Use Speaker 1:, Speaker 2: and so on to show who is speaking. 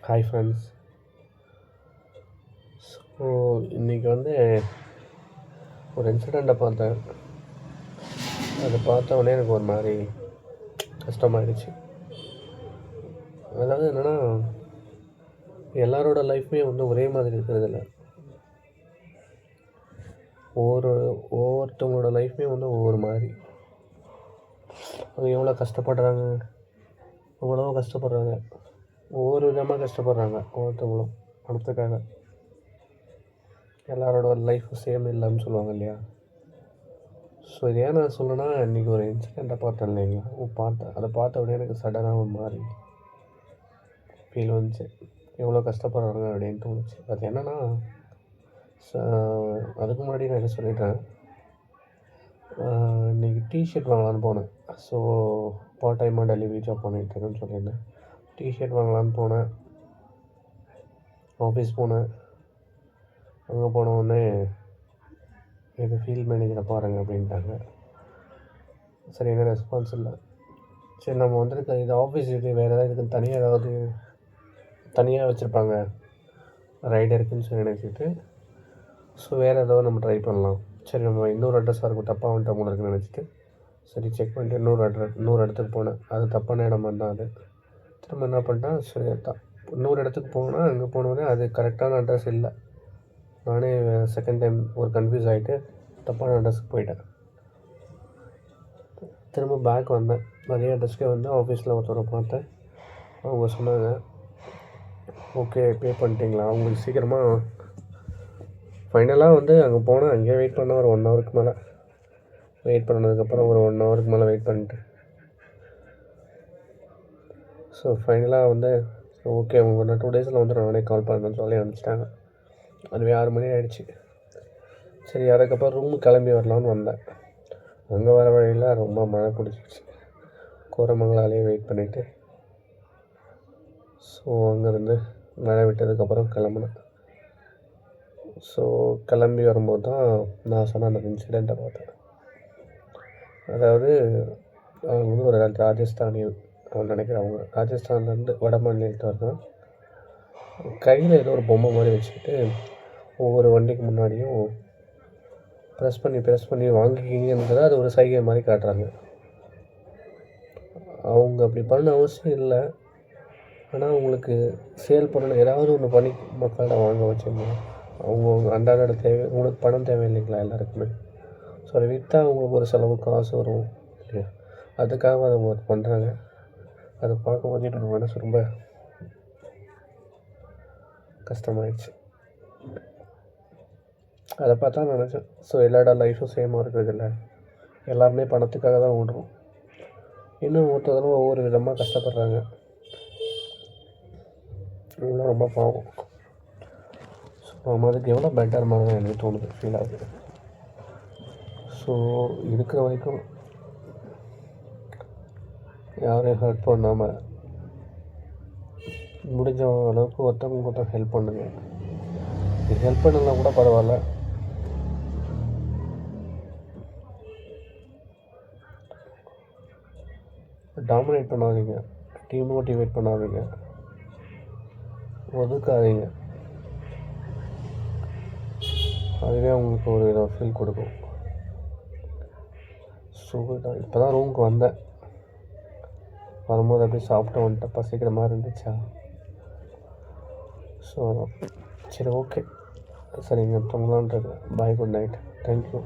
Speaker 1: Hi friends. So இன்றைக்கி ஒரு இன்சிடெண்ட்டை பார்த்தேன். அதை பார்த்த உடனே எனக்கு ஒரு மாதிரி கஷ்டமாயிடுச்சு. அதாவது என்னென்னா, எல்லாரோட லைஃப்மே ஒரே மாதிரி இருக்கிறதில்ல. ஒவ்வொருத்தவங்களோட லைஃப்மே ஒவ்வொரு மாதிரி. அவங்க எவ்வளோ கஷ்டப்படுறாங்க, எவ்வளோ கஷ்டப்படுறாங்க, ஒவ்வொரு விதமாக கஷ்டப்படுறாங்க. ஒவ்வொருத்தவங்களும் பணத்துக்காக. எல்லாரோட லைஃப் சேம் இல்லைன்னு சொல்லுவாங்க இல்லையா? ஸோ இது ஏன் நான் சொல்லணும்னா, இன்றைக்கி ஒரு இன்சிடெண்ட்டை பார்த்தேன் இல்லைங்களா? அதை பார்த்த உடனே எனக்கு சடனாக ஒரு மாதிரி ஃபீல் வந்துச்சு. எவ்வளோ கஷ்டப்படுறாங்க அப்படின்னு தோணுச்சு. அது என்னென்னா, அதுக்கு முன்னாடி நான் என்ன சொல்லிட்டேன். இன்றைக்கி டிஷர்ட் வாங்கலான்னு போனேன். ஸோ பார்ட் டைமாக டெலிவரி ஜாப் பண்ணிகிட்ருக்கேன்னு சொல்லியிருந்தேன். டிஷர்ட் வாங்கலான்னு போனேன். ஆஃபீஸ் போனேன். அங்கே போனவுடனே இது ஃபீல்ட் மேனேஜரை பாருங்கள் அப்படின்ட்டாங்க. சரி, என்ன ரெஸ்பான்ஸ் இல்லை. சரி, நம்ம இது ஆஃபீஸ் இது வேறு ஏதாவது இதுக்கு தனியாக வச்சுருப்பாங்க ரைடருக்குன்னு சொல்லி நினச்சிட்டு, ஸோ வேறு ஏதாவது நம்ம ட்ரை பண்ணலாம். சரி, நம்ம இன்னொரு அட்ரஸாக இருக்கும், தப்பாக வந்துட்டு அவங்களுக்கு இருக்குன்னு நினச்சிட்டு சரி செக் பண்ணிட்டு இன்னொரு இடத்துக்கு போனேன். அது தப்பான இடமா தான். அது திரும்ப என்ன பண்ணிட்டேன், சரி இன்னொரு இடத்துக்கு போனால் அங்கே போனோடனே அது கரெக்டான அட்ரஸ் இல்லை. நானே செகண்ட் டைம் ஒரு கன்ஃபியூஸ் ஆகிட்டு தப்பான அட்ரஸுக்கு போயிட்டேன். திரும்ப பேக் வந்தேன். அதே அட்ரஸ்க்கே ஆஃபீஸில் ஒருத்தரை பார்த்தேன். அவங்க சொன்னாங்க, ஓகே பே பண்ணிட்டீங்களா? அவங்களுக்கு சீக்கிரமாக ஃபைனலாக அங்கே போனேன். அங்கேயே வெயிட் பண்ணேன் ஒரு 1 ஹவருக்கு மேலே. வெயிட் பண்ணதுக்கப்புறம் ஒரு 1 ஹவருக்கு மேலே வெயிட் பண்ணிட்டு ஸோ ஃபைனலாக ஓகே அவங்க 2 டேஸில் நானே கால் பண்ணுறேன்னு சொல்லி அனுப்பிச்சிட்டாங்க. அதுவே 6 மணி ஆகிடுச்சு. சரி, அதுக்கப்புறம் ரூமுக்கு கிளம்பி வரலான்னு வந்தேன். அங்கே வர வழியில் ரொம்ப மழை பிடிச்சிச்சு. கோரமங்கலாலேயே வெயிட் பண்ணிவிட்டு ஸோ அங்கேருந்து மழை விட்டதுக்கப்புறம் கிளம்புனேன். ஸோ கிளம்பி வரும்போது தான் நான் சொன்ன அந்த இன்சிடெண்ட்டை பார்த்தேன். அதாவது அவங்க ஒரு ராஜஸ்தானி நினைக்கிறேன். அவங்க ராஜஸ்தான்லேருந்து வட மாநிலத்தில் வரணும். கையில் ஏதோ ஒரு பொம்மை மாதிரி வச்சுக்கிட்டு ஒவ்வொரு வண்டிக்கு முன்னாடியும் ப்ரெஸ் பண்ணி வாங்கிக்கிங்கன்றதை அது ஒரு சைகை மாதிரி காட்டுறாங்க. அவங்க அப்படி பண்ண அவசியம் இல்லை. ஆனால் அவங்களுக்கு சேல் பண்ணணும், ஏதாவது ஒன்று பண்ணி மக்கள்கிட்ட வாங்க வச்சிடணும். அவங்க அன்றாட தேவை. உங்களுக்கு பணம் தேவை இல்லைங்களா எல்லாருக்குமே? ஸோ அதை விற்றா அவங்களுக்கு ஒரு செலவு காசு வரும் இல்லையா? அதுக்காக அதை பண்ணுறாங்க. அதை பார்க்கும்போது எனக்கு மனசு ரொம்ப கஷ்டமாயிடுச்சு. அதை பார்த்தா நினச்சேன், ஸோ எல்லாரோட லைஃப்பும் சேமாக இருக்கிறதில்ல. எல்லாருமே பணத்துக்காக தான் ஓடுறோம். இன்னும் ஒருத்தரும் ஒவ்வொரு விதமாக கஷ்டப்படுறாங்க. இதெல்லாம் ரொம்ப பாவம். ஸோ நம்ம அதுக்கு எவ்வளோ பெட்டர் மாதிரி தான் எனக்கு தோணுது, ஃபீல் ஆகுது. ஸோ இருக்கிற வரைக்கும் யாரையும் ஹர்ட் பண்ணாமல் முடிஞ்ச அளவுக்கு ஒருத்தவங்க ஹெல்ப் பண்ணுங்க. ஹெல்ப் பண்ணலாம் கூட பரவாயில்ல. டாமினேட் பண்ணாதீங்க, டிமோட்டிவேட் பண்ணாதீங்க, ஒதுக்காதீங்க. அதுவே அவங்களுக்கு ஒரு இதை ஃபீல் கொடுக்கும். ஸோ இப்போ தான் ரூமுக்கு வந்தேன். வரும்போது அப்படியே சாப்பிட்டு வந்துட்டு பசிக்கிற மாதிரி இருந்துச்சா. ஸோ சரி, ஓகே, சரிங்க, தூங்கலான்ட்டு இருக்கேன். பாய், குட் நைட், தேங்க்யூ.